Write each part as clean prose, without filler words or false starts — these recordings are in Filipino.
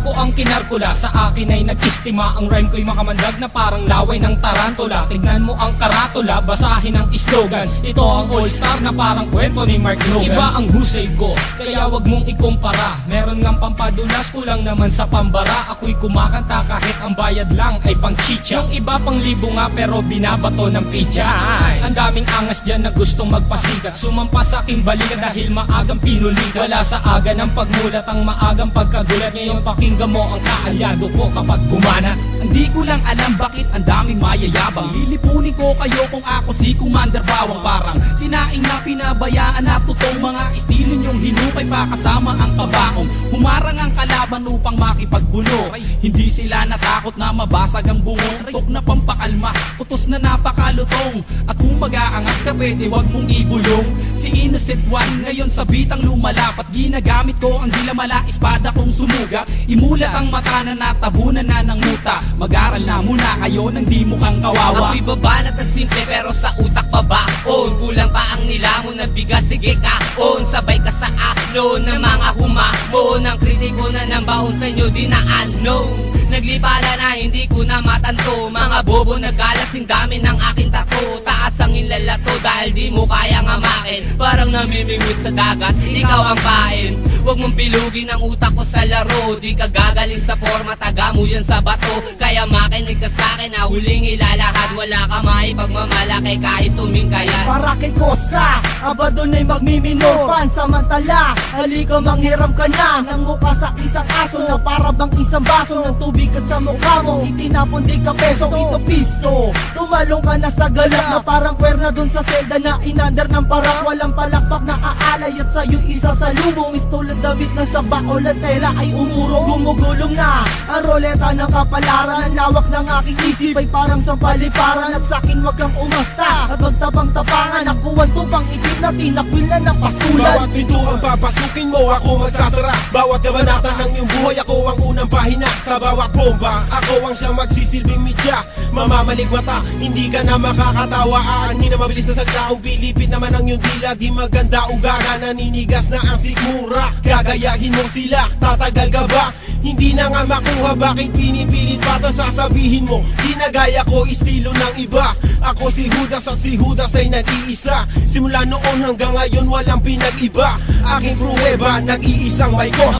ko ang kinarkula, sa akin ay nag-istima. Ang rhyme ko'y makamandag na parang laway ng tarantula. Tignan mo ang karatula, basahin ang slogan. Ito ang all-star na parang kwento ni Mark Logan. Iba ang husay ko, kaya wag mong ikumpara. Meron ngang pampadulas, kulang naman sa pambara. Ako'y kumakanta kahit ang bayad lang ay pang chicha. Yung iba pang libo nga pero binabato ng pizza. Ang daming angas dyan na gustong magpasikat, sumampa sa aking balikat dahil maagang pinulikat. Wala sa aga ng pagmulat ang maagang pagkagulat. Ngayon pakinggan mo ang kaalyado ko kapag bumanat. Hindi ko lang alam bakit ang daming mayayabang. Lilipunin ko kayo kung ako si Commander Bawang. Parang sinaing na pinabayaan na totoong mga estilo nyong hinukay pa kasama ang kabaong. Humarang ang kalaban upang makipagbuno. Hindi sila natakot na mabasag ang bungos. Tok na pampakalma, putos na napakalutong. At kung mag-aangas ka pwede wag mong ibulong. Si Innocent One ngayon sa bitang lumalapat. Ginagamit ko ang dilamala, espada kong sumugat. Imulat ang mata na natabunan na ng muta. Mag-aral na muna kayo nang di mukhang kawawa. Ako'y babanat at simple pero sa utak pa baon. Kulang pa ang nilamon na bigas, sige kaon. Sabay ka sa aklon ng mga humamon. Ang kritiko na ng baon sa inyo di na ano. Naglipala na hindi ko na matanto. Mga bobo nagkalat sing dami ng aking tato. Taas ang inlalato dahil di mo kayang amakin. Parang namimingwit sa dagat, ikaw ang pain. Huwag mong pilugin ang utak ko sa laro. Di ka gagaling sa forma, taga mo yan sa bato. Kaya makinig ka sa'kin na huling ilalahad. Wala ka maipagmamalaki kahit tumingkayan. Para kay Kosa, aba doon ay magmimino. Pansamantala, halika manghiram ka na ng mukha sa isang aso na para bang isang baso ng tubig at sa mukha mo itinapon di ka peso, ito piso. Tumalong ka na sa galak na parang kwerna dun sa selda na inandar ng parak. Walang palakpak na aalay at sa'yo isa sa lumong. Istulad damit na sa baol at tela ay umuro. Gumugulong na ang roleta ng kapalaran. Ang lawak ng aking isip ay parang sampaliparan. At sa'kin wag kang umasta at magtabang tapangan. Nakuwan tupang itim na tinakwil na ng pastulan. Bawat pinto ang papasukin mo, ako magsasara. Bawat kabanata ng iyong buhay, ako ang unang pahina. Sa bawat bomba, ako ang siyang magsisilbing media. Mamamalik mata, hindi ka na makakatawa. Aanhin na mabilis na sagdaong pilipit naman ang iyong dila. Di maganda ugaga, naninigas na ang sigmura. Gagayahin mo sila, tatagal ka ba? Hindi na nga makuha, bakit pinipilit pa ito sasabihin mo? Di na gaya ko, estilo ng iba. Ako si Judas at si Judas ay nag-iisa. Simula noon hanggang ngayon walang pinag-iba. Aking pruweba, nag-iisang may cost.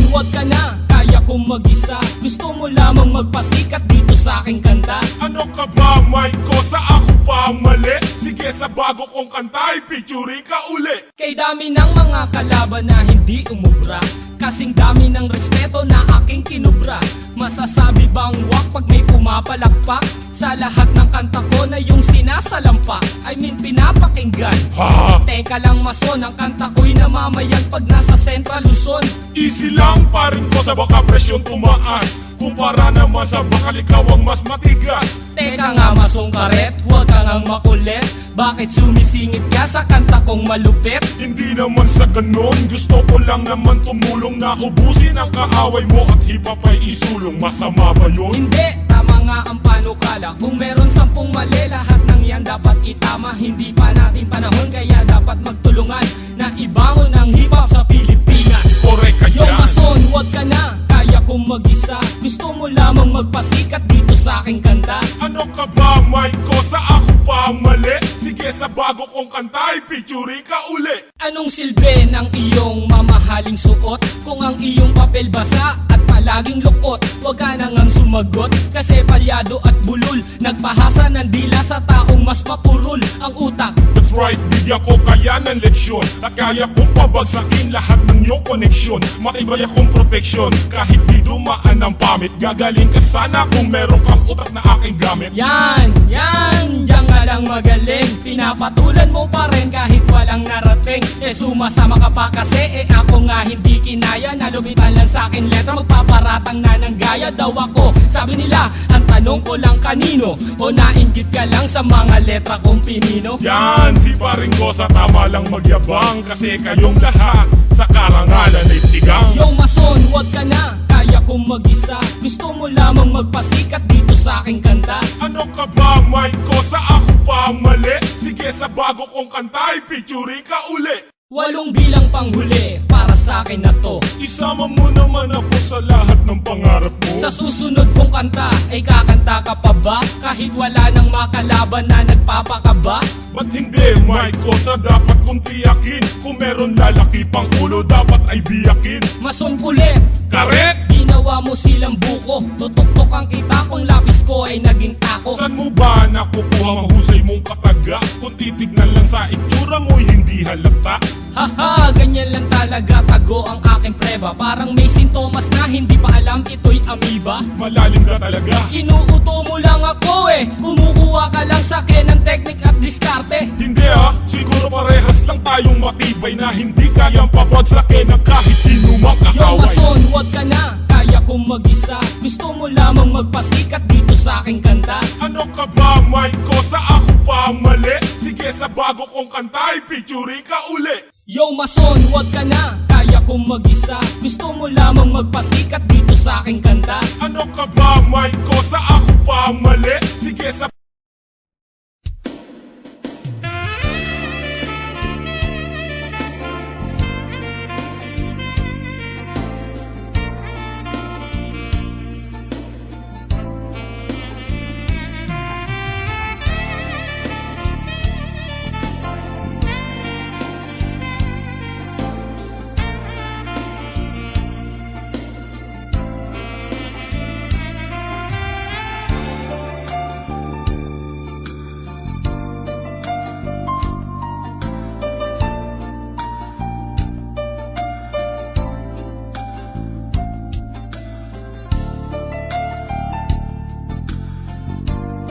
Huwag ka na, kaya kong mag-isa. Gusto mo lamang magpasikat dito sa aking kanta. Ano ka ba, Mike ko? Sa ako pa ang mali? Sige, sa bago kong kanta, ipicture ka uli. Kay dami ng mga kalaban na hindi umubra, kasing dami ng respeto na aking kinubra. Masasabi bang wak pag may pumapalakpak? Sa lahat ng kanta ko na yung sinasalampa, I mean pinapakinggan. Ha? Teka lang mason, ang kanta ko'y namamayag pag nasa Central Luzon. Easy lang pa rin ko sa baka presyon tumaas. Kumpara naman sa bakal ikaw ang mas matigas. Teka nga masong karet, huwag kang ang makulit. Bakit sumisingit ka sa kanta kong malupit? Hindi naman sa ganon, gusto ko lang naman tumulong na ubusin ang kaaway mo at hip-hop ay isulong. Masama ba yun? Hindi, tama nga ang panukala. Kung meron 10 mali, lahat ng yan dapat itama. Hindi pa natin panahon kaya dapat magtulungan na ibangon ang hip-hop sa Pilipinas. Correct ka Yo dyan. mason, huwag ka na, kaya kong mag-isa. Gusto mo lamang magpasikat dito sa aking kanta. Ano ka ba, Mike ko? Sa ako pa ang mali? Sige, sa bago kong kanta, ipicture ka uli. Anong silbi ng iyong mamahaling suot kung ang iyong papel basa at palaging lukot? Huwag ka nang sumagot kasi palyado at bulol. Nagpahasa ng dila sa taong mas mapurol ang utak. That's right, bigyan ko kaya ng leksyon at kaya kong pabagsakin lahat ng iyong koneksyon. Matibay akong proteksyon kahit di dumaan ang pamit. Gagaling ka sana kung meron kang utak na aking gamit. Yan, diyan ka lang magaling. Pinapatulan mo pa rin kahit walang narating. Sumasama ka pa kasi ako nga hindi kinaya na lumitan lang sa akin letra, magpaparatang na ng gaya daw ako. Sabi nila, ang tanong ko lang kanino, o nainggit ka lang sa mga letra kong pinino? Yan, si paring ko sa tama lang magyabang, kasi kayong lahat sa karangalan ay tigang. Yo mason, wag ka na, kaya kong mag-isa. Gusto mo lamang magpasikat dito sa aking kanta? Ano ka ba, Mike ko? Sa ako pa ang mali? Sige, sa bago kong kanta, ipicture ka uli. 8 bilang panghuli para sa akin na to. Isama mo naman ako sa lahat ng pangarap mo. Sa susunod kong kanta, ay kakanta ka pa ba? Kahit wala nang makalaban na nagpapakaba? Ba't hindi, Mike ko? Sa dapat kong tiyakin, kung meron lalaki pang ulo, dapat ay biyakin. Mason kulit, Karet! ginawa mo silang buko. Tutuktok ang kita kung lapis ko ay naging tako. Saan mo ba nakukuha mahusay mong kataga? Kung titignan lang sa itsura mo'y hindi halata. Haha, ganyan lang talaga tago ang aking preba. Parang may sintomas na hindi pa alam ito'y amoeba. Malalim ka talaga. Inuuto mo lang ako eh, kumukuha ka lang sa akin ng teknik at diskarte. Hindi siguro parehas lang tayong matibay na hindi kayang pabagsakin ng kahit sino mang Yo kakaway. mason, wag ka na, kaya kong mag-isa. Gusto mo lamang magpasikat dito sa aking kanta? Ano ka ba, Mike ko? Sa ako pa ang mali? Sige, sa bago kong kanta, ipicture ka uli. Yo mason, wag ka na, kaya kong mag-isa. Gusto mo lamang magpasikat dito sa aking kanta? Ano ka ba, Mike ko? Sa ako pa ang mali? Sige, sa